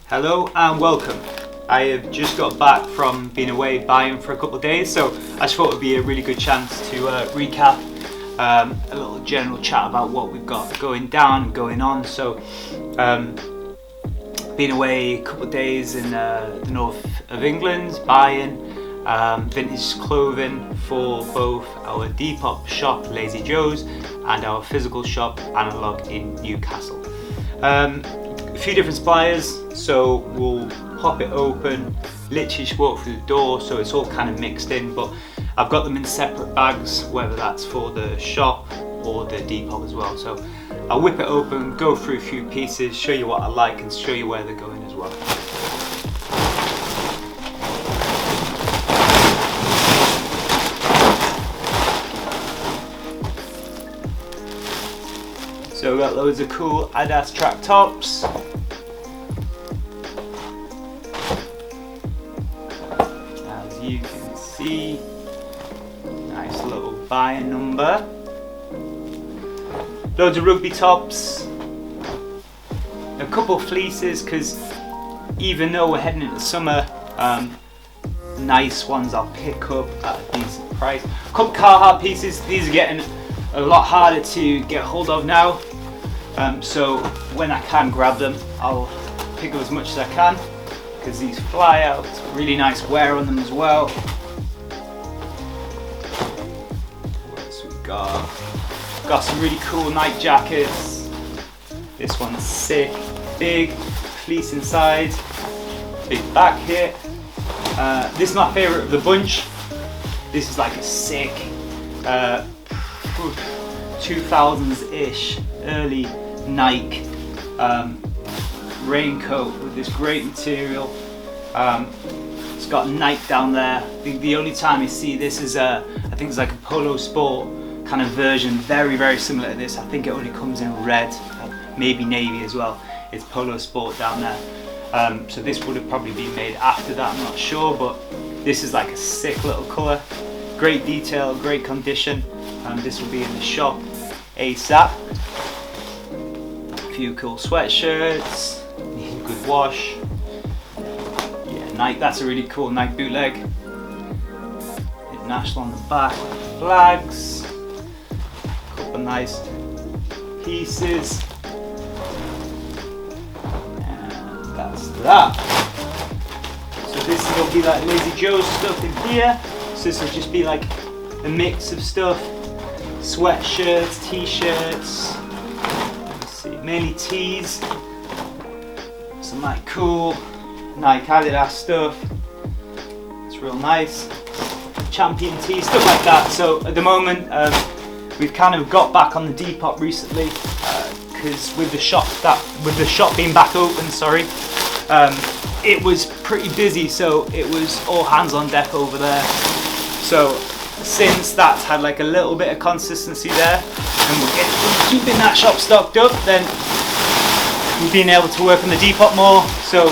Hello and welcome. I have just got back from being away buying for a couple of days, so I just thought it would be a really good chance to recap a little general chat about what we've got going down and going on. So been away a couple of days in the north of England buying vintage clothing for both our Depop shop Lazy Joe's and our physical shop Analog in Newcastle. A few different suppliers, so we'll pop it open, literally just walk through the door, so it's all kind of mixed in, but I've got them in separate bags, whether that's for the shop or the Depop as well. So I'll whip it open, go through a few pieces, show you what I like and show you where they're going as well. So we've got loads of cool Adidas track tops. As you can see, nice little buying number. Loads of rugby tops. A couple fleeces, because even though we're heading into summer, nice ones I'll pick up at a decent price. A couple Carhartt pieces, these are getting a lot harder to get hold of now. So when I can grab them, I'll pick up as much as I can, because these fly out. Really nice wear on them as well. What else we got? Got some really cool night jackets. This one's sick, big fleece inside, big back here. This is my favourite of the bunch. This is like a sick 2000s-ish early Nike raincoat with this great material. It's got Nike down there. I think the only time you see this is I think it's like a Polo Sport kind of version, very similar to this. I think it only comes in red, maybe navy as well. It's Polo Sport down there. So this would have probably been made after that, I'm not sure, but this is like a sick little colour. Great detail, great condition. This will be in the shop ASAP. A few cool sweatshirts, good wash. Yeah, Nike, that's a really cool Nike bootleg. International on the back, flags. A couple nice pieces. And that's that. So this will be like Lazy Joe's stuff in here. So this will just be like a mix of stuff. Sweatshirts, t-shirts, mainly tees, some like cool Nike Adidas stuff. It's real nice. Champion tee, stuff like that. So at the moment, we've kind of got back on the Depop recently, because with the shop being back open, it was pretty busy. So it was all hands on deck over there. So since that's had like a little bit of consistency there, and we're keeping that shop stocked up, then we've been able to work on the Depop more. So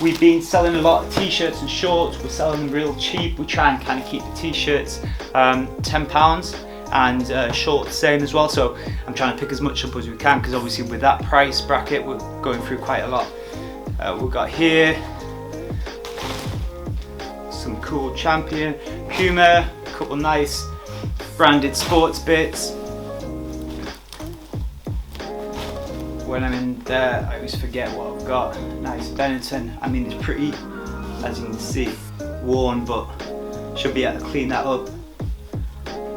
we've been selling a lot of t-shirts and shorts. We're selling them real cheap. We try and kind of keep the t-shirts £10 and shorts same as well. So I'm trying to pick as much up as we can, because obviously with that price bracket we're going through quite a lot. We've got here some cool Champion, Puma, a couple nice branded sports bits. When I'm in there, I always forget what I've got. Nice Benetton. I mean, it's pretty, as you can see, worn, but should be able to clean that up.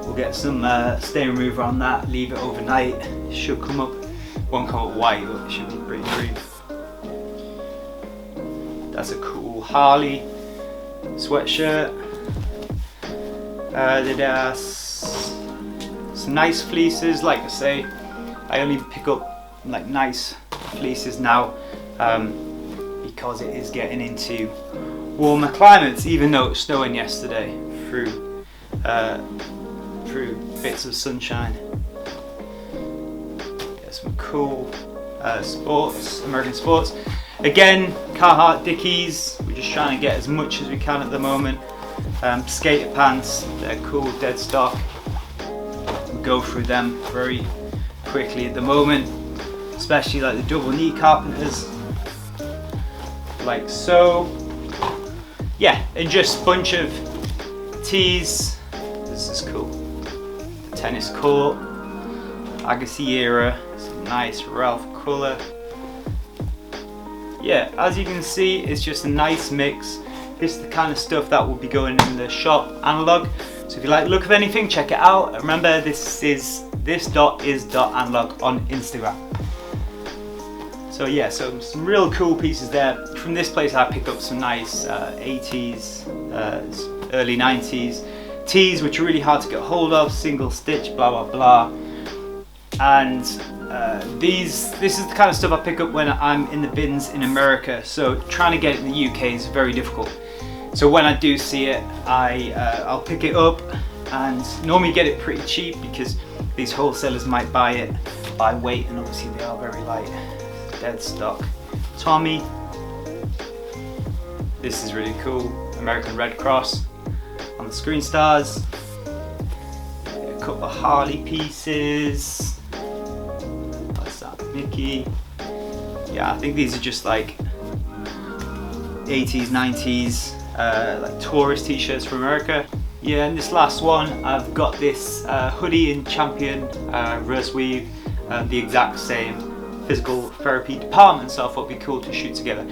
We'll get some stain remover on that, leave it overnight. It should come up, won't come up white, but it should be pretty green. That's a cool Harley sweatshirt. Adidas. Some nice fleeces. Like I say, I only pick up like nice fleeces now, because it is getting into warmer climates, even though it's snowing yesterday through bits of sunshine. Yeah, some cool sports, American sports. Again, Carhartt Dickies. We're just trying to get as much as we can at the moment. Skater pants, they're cool, dead stock. We go through them very quickly at the moment, especially like the double knee carpenters. like so. Yeah, and just a bunch of tees. This is cool. Tennis court, Agassi era, some nice Ralph colour. Yeah, as you can see, it's just a nice mix. This is the kind of stuff that will be going in the shop analog. So if you like the look of anything, check it out. Remember, this.is.analog on Instagram. So yeah, so some real cool pieces there. From this place I picked up some nice 80s, early 90s tees, which are really hard to get hold of, single stitch, blah blah blah. And this is the kind of stuff I pick up when I'm in the bins in America. So trying to get it in the UK is very difficult. So when I do see it, I'll pick it up and normally get it pretty cheap because these wholesalers might buy it by weight, and obviously they are very light. Dead stock. Tommy. This is really cool. American Red Cross on the screen stars. A couple of Harley pieces. That's that Mickey. Yeah, I think these are just like 80s, 90s, like tourist t-shirts from America. Yeah, and this last one, I've got this hoodie in Champion reverse weave, the exact same physical therapy department, so I thought it'd be cool to shoot together.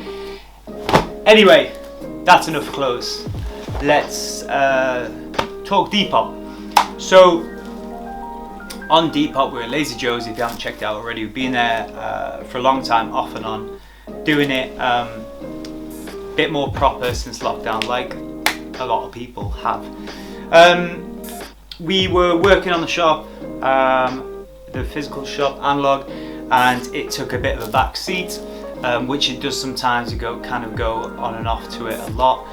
Anyway, that's enough clothes. Let's talk Depop. So on Depop, we're at Lazy Joe's. If you haven't checked it out already, we've been there for a long time, off and on, doing it a bit more proper since lockdown, like a lot of people have. We were working on the shop, the physical shop analog, and it took a bit of a back seat, which it does sometimes. You kind of go on and off to it a lot,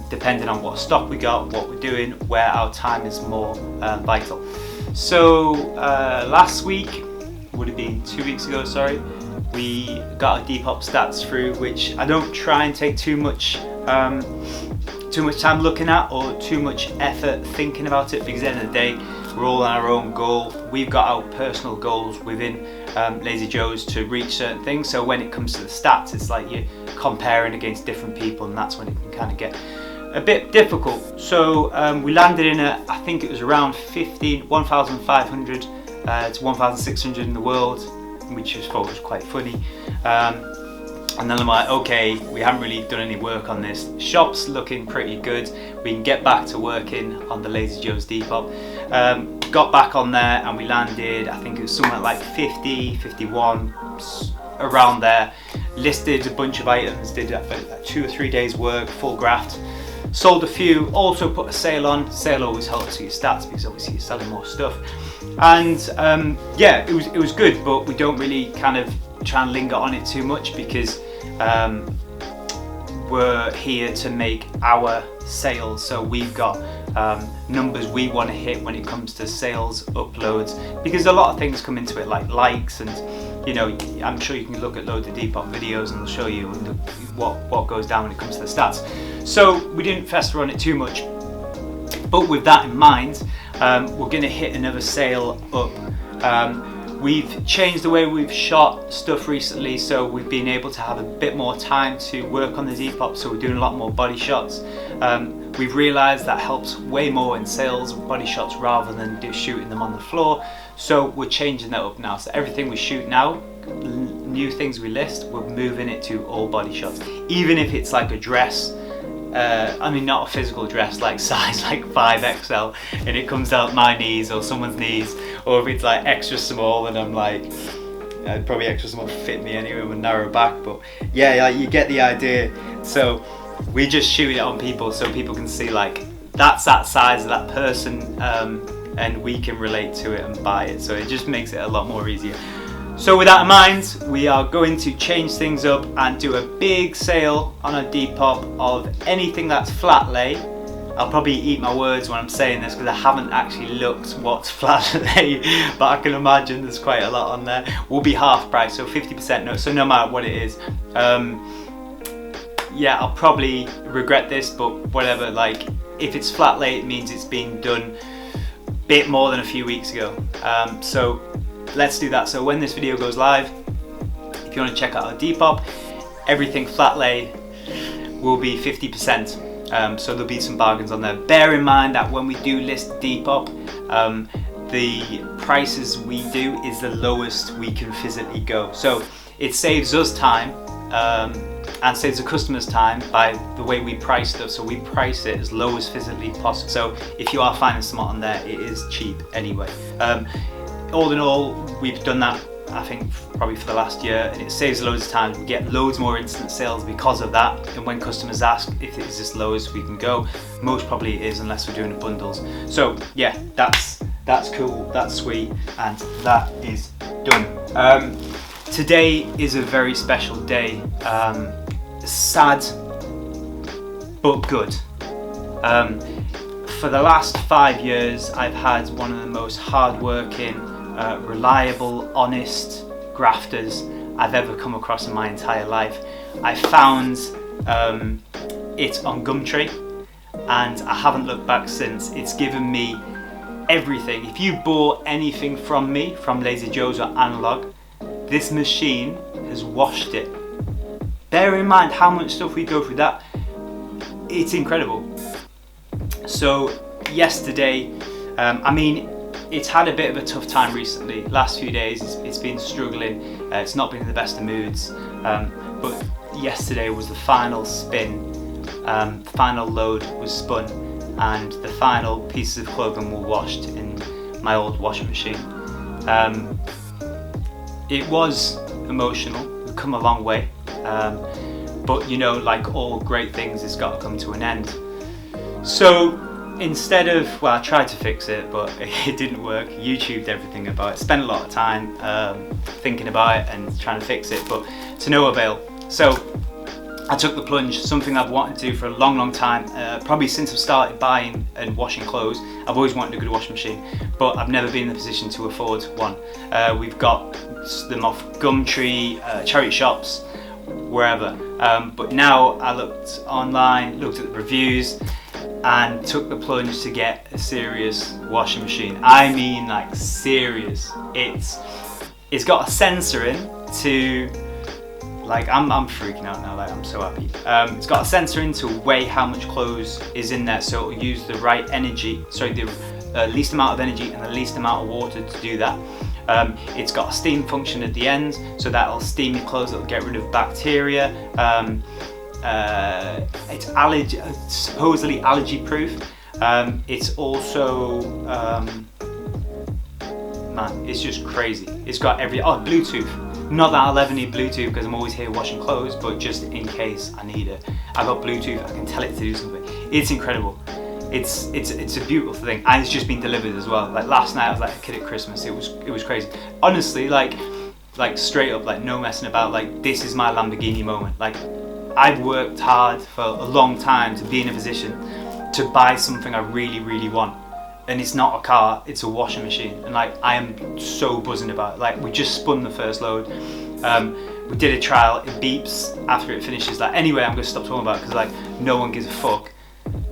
depending on what stock we got, what we're doing, where our time is more vital. So last week, would have been 2 weeks ago, sorry, we got our Depop stats through, which I don't try and take too much time looking at or too much effort thinking about it, because at the end of the day, we're all on our own goal. We've got our personal goals within Lazy Joe's to reach certain things. So when it comes to the stats, it's like you're comparing against different people, and that's when it can kind of get a bit difficult. So we landed in at, I think it was around 1,500 to 1,600 in the world, which I thought was quite funny. And then I'm like, okay, we haven't really done any work on this. Shop's looking pretty good. We can get back to working on the Lazy Joe's Depop. Got back on there and we landed, I think it was somewhere like 50, 51, around there. Listed a bunch of items, did like 2 or 3 days work, full graft. Sold a few, also put a sale on. Sale always helps your stats because obviously you're selling more stuff. And yeah, it was good, but we don't really kind of try and linger on it too much because we're here to make our sales. So we've got numbers we want to hit when it comes to sales, uploads, because a lot of things come into it, like likes, and you know, I'm sure you can look at loads of Depop videos and they'll show you what goes down when it comes to the stats. So we didn't fester on it too much, but with that in mind, we're going to hit another sale up. We've changed the way we've shot stuff recently, so we've been able to have a bit more time to work on the Depop, so we're doing a lot more body shots. We've realised that helps way more in sales, body shots, rather than just shooting them on the floor. So we're changing that up now. So everything we shoot now, new things we list, we're moving it to all body shots. Even if it's like a dress, I mean not a physical dress, like size like 5XL, and it comes out my knees or someone's knees, or if it's like extra small and I'm like, probably extra small fit me anyway with narrow back, but yeah, you get the idea. So we just shoot it on people so people can see like that's that size of that person, and we can relate to it and buy it, so it just makes it a lot more easier. So with that in mind, we are going to change things up and do a big sale on a Depop of anything that's flat lay. I'll probably eat my words when I'm saying this because I haven't actually looked what's flat lay, but I can imagine there's quite a lot on there. Will be half price, so 50% no, so no matter what it is. Yeah, I'll probably regret this, but whatever, like if it's flat lay, it means it's been done a bit more than a few weeks ago. So let's do that. So when this video goes live, if you want to check out our Depop, everything flat lay, will be 50%. So there'll be some bargains on there. Bear in mind that when we do list Depop, the prices we do is the lowest we can physically go. So it saves us time and saves the customers time by the way we price stuff. So we price it as low as physically possible. So if you are finding something on there, it is cheap anyway. All in all, we've done that, I think, probably for the last year, and it saves loads of time. We get loads more instant sales because of that. And when customers ask if it is as low as we can go, most probably it is, unless we're doing the bundles. So yeah, that's cool, that's sweet, and that is done. Today is a very special day. Sad, but good. For the last 5 years, I've had one of the most hardworking, reliable, honest grafters I've ever come across in my entire life. I found it on Gumtree, and I haven't looked back since. It's given me everything. If you bought anything from me, from Lazy Joe's or Analog, this machine has washed it. Bear in mind how much stuff we go through that. It's incredible. So yesterday, I mean, it's had a bit of a tough time recently. Last few days it's been struggling. It's not been in the best of moods. But yesterday was the final spin. The final load was spun, and the final pieces of clothing were washed in my old washing machine. It was emotional. We've come a long way. But you know, like all great things, it's got to come to an end. So instead of, well, I tried to fix it, but it didn't work. YouTubed everything about it. Spent a lot of time thinking about it and trying to fix it, but to no avail. So I took the plunge, something I've wanted to do for a long time, probably since I've started buying and washing clothes. I've always wanted a good washing machine, but I've never been in the position to afford one. We've got them off Gumtree, charity shops, wherever. But now I looked online, looked at the reviews, and took the plunge to get a serious washing machine. I mean, like, serious. It's got a sensor in to, like, I'm freaking out now, like, I'm so happy. It's got a sensor in to weigh how much clothes is in there, so it'll use the right energy, sorry, the least amount of energy and the least amount of water to do that. It's got a steam function at the end, so that'll steam your clothes, it'll get rid of bacteria. It's supposedly allergy proof. It's also, man, it's just crazy. It's got Bluetooth. Not that I'll ever need Bluetooth because I'm always here washing clothes, but just in case I need it. I got Bluetooth, I can tell it to do something. It's incredible. It's a beautiful thing, and it's just been delivered as well. Like last night I was like a kid at Christmas. It was crazy. Honestly, like straight up, like no messing about, like this is my Lamborghini moment. Like I've worked hard for a long time to be in a position to buy something I really want. And it's not a car, it's a washing machine. And like I am so buzzing about it. Like we just spun the first load. We did a trial, it beeps after it finishes. Like anyway, I'm gonna stop talking about it because like no one gives a fuck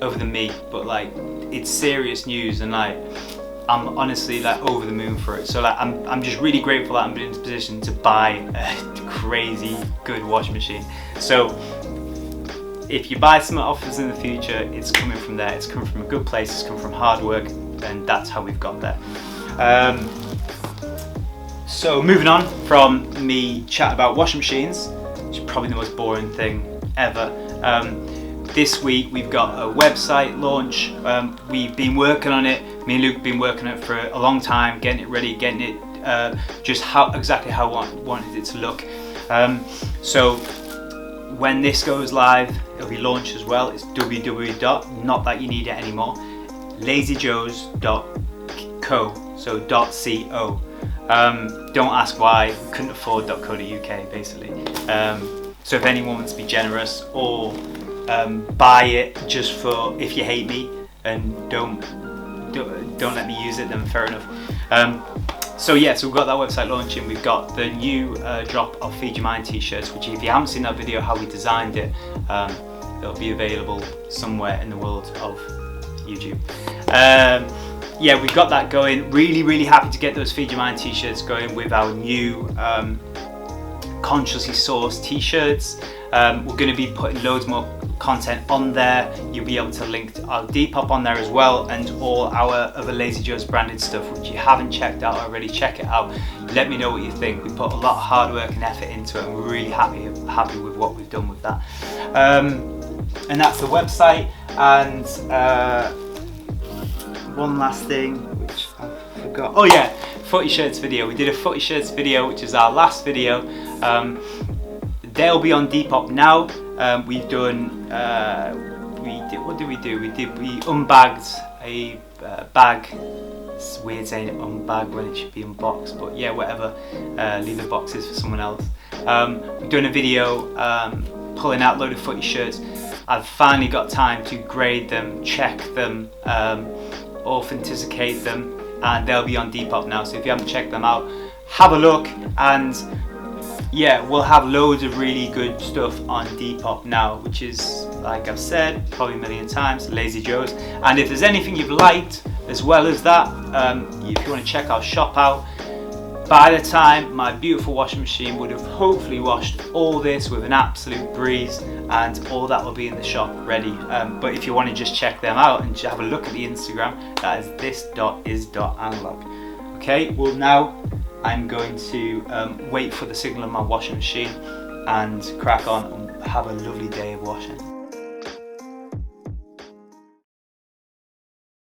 other than me, but like it's serious news, and like I'm honestly like over the moon for it. So like I'm just really grateful that I'm in this position to buy a crazy good washing machine. So if you buy some offers in the future, it's coming from there. It's coming from a good place, it's coming from hard work, and that's how we've got there. So moving on from me chat about washing machines, which is probably the most boring thing ever. This week we've got a website launch. We've been working on it. Me and Luke have been working on it for a long time, getting it ready, getting it just exactly how I wanted it to look. So when this goes live, it'll be launched as well. It's not that you need it anymore, lazyjoes.co, so .co. Don't ask why, we couldn't afford .co.uk basically. So if anyone wants to be generous or buy it just for if you hate me and don't let me use it, then fair enough. So yeah, so we've got that website launching. We've got the new drop of Feed Your Mind t-shirts, which if you haven't seen that video how we designed it, it'll be available somewhere in the world of YouTube. Yeah, we've got that going. Really happy to get those Feed Your Mind t-shirts going with our new consciously sourced t-shirts. We're going to be putting loads more content on there. You'll be able to link to our Depop on there as well, and all our other Lazy Joe's branded stuff, which you haven't checked out already. Check it out. Let me know what you think. We put a lot of hard work and effort into it, and we're really happy with what we've done with that. And that's the website. And one last thing, which I forgot. Oh yeah, footy shirts video. We did a footy shirts video, which is our last video. They'll be on Depop now. We've done. What did we do? We unbagged a bag. It's weird saying unbag when it should be unboxed, but yeah, whatever. Leave the boxes for someone else. We've done a video pulling out a load of footy shirts. I've finally got time to grade them, check them, authenticate them, and they'll be on Depop now. So if you haven't checked them out, have a look. And yeah, we'll have loads of really good stuff on Depop now, which is, like I've said probably a million times, Lazy Joe's. And if there's anything you've liked as well as that, if you want to check our shop out, by the time my beautiful washing machine would have hopefully washed all this with an absolute breeze, and all that will be in the shop ready. But if you want to just check them out and have a look at the Instagram, that is this.is.analog. Okay, well now I'm going to wait for the signal on my washing machine and crack on and have a lovely day of washing.